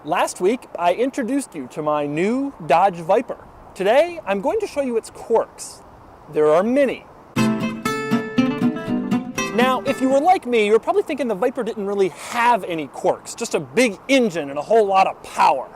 Last week, I introduced you to my new Dodge Viper. Today, I'm going to show you its quirks. There are many. Now, if you were like me, you were probably thinking the Viper didn't really have any quirks, just a big engine and a whole lot of power.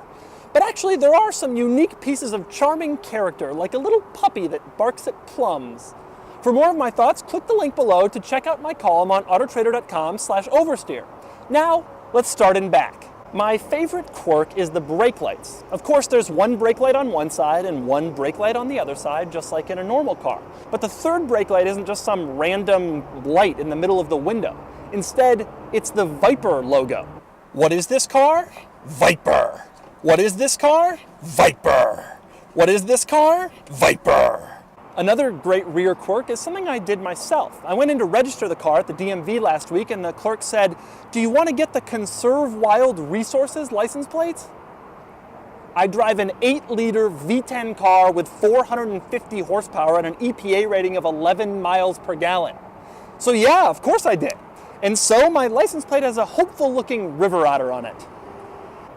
But actually, there are some unique pieces of charming character, like a little puppy that barks at plums. For more of my thoughts, click the link below to check out my column on autotrader.com/oversteer. Now, let's start in back. My favorite quirk is the brake lights. Of course, there's one brake light on one side and one brake light on the other side, just like in a normal car. But the third brake light isn't just some random light in the middle of the window. Instead, it's the Viper logo. What is this car? Viper. What is this car? Viper. What is this car? Viper. Another great rear quirk is something I did myself. I went in to register the car at the DMV last week and the clerk said, "Do you want to get the Conserve Wild Resources license plates?" I drive an 8-liter V10 car with 450 horsepower and an EPA rating of 11 miles per gallon. So yeah, of course I did. And so my license plate has a hopeful-looking river otter on it.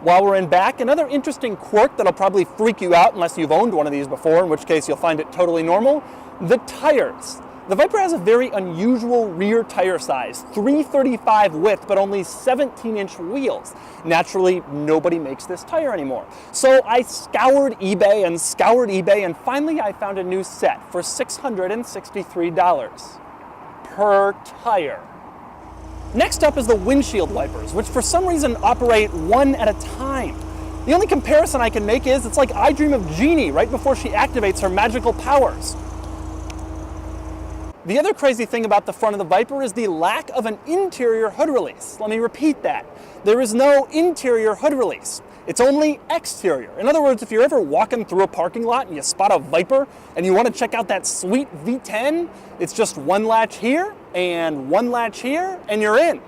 While we're in back, another interesting quirk that'll probably freak you out unless you've owned one of these before, in which case you'll find it totally normal, the tires. The Viper has a very unusual rear tire size, 335 width, but only 17-inch wheels. Naturally, nobody makes this tire anymore. So I scoured eBay, and finally I found a new set for $663 per tire. Next up is the windshield wipers, which for some reason operate one at a time. The only comparison I can make is it's like I dream of Jeannie right before she activates her magical powers. The other crazy thing about the front of the Viper is the lack of an interior hood release. Let me repeat that. There is no interior hood release. It's only exterior. In other words, if you're ever walking through a parking lot and you spot a Viper and you want to check out that sweet V10, it's just one latch here and one latch here and you're in.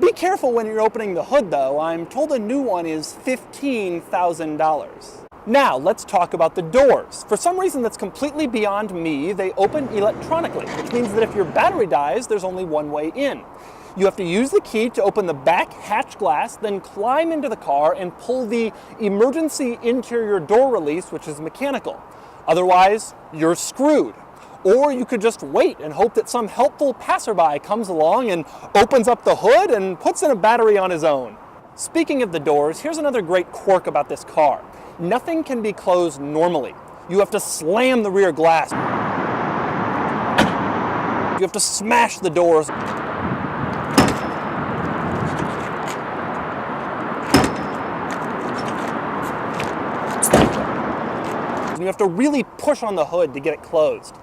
Be careful when you're opening the hood though. I'm told a new one is $15,000. Now, let's talk about the doors. For some reason that's completely beyond me, they open electronically, which means that if your battery dies, there's only one way in. You have to use the key to open the back hatch glass, then climb into the car and pull the emergency interior door release, which is mechanical. Otherwise, you're screwed. Or you could just wait and hope that some helpful passerby comes along and opens up the hood and puts in a battery on his own. Speaking of the doors, here's another great quirk about this car. Nothing can be closed normally. You have to slam the rear glass. You have to smash the doors. And you have to really push on the hood to get it closed.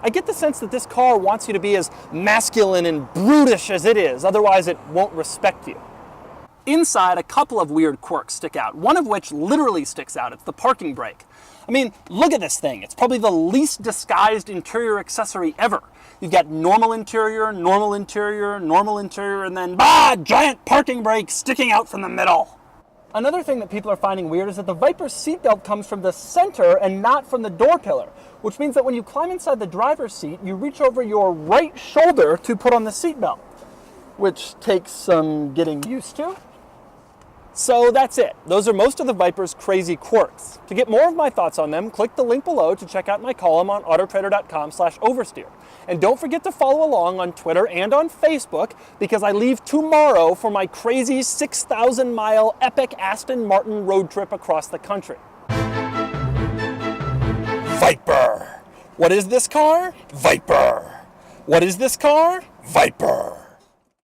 I get the sense that this car wants you to be as masculine and brutish as it is, otherwise it won't respect you. Inside, a couple of weird quirks stick out, one of which literally sticks out. It's the parking brake. I mean, look at this thing. It's probably the least disguised interior accessory ever. You've got normal interior, normal interior, normal interior, and then, giant parking brake sticking out from the middle. Another thing that people are finding weird is that the Viper's seatbelt comes from the center and not from the door pillar, which means that when you climb inside the driver's seat, you reach over your right shoulder to put on the seatbelt, which takes some getting used to. So that's it. Those are most of the Viper's crazy quirks. To get more of my thoughts on them, click the link below to check out my column on autotrader.com/oversteer. And don't forget to follow along on Twitter and on Facebook because I leave tomorrow for my crazy 6,000-mile epic Aston Martin road trip across the country. Viper. What is this car? Viper. What is this car? Viper.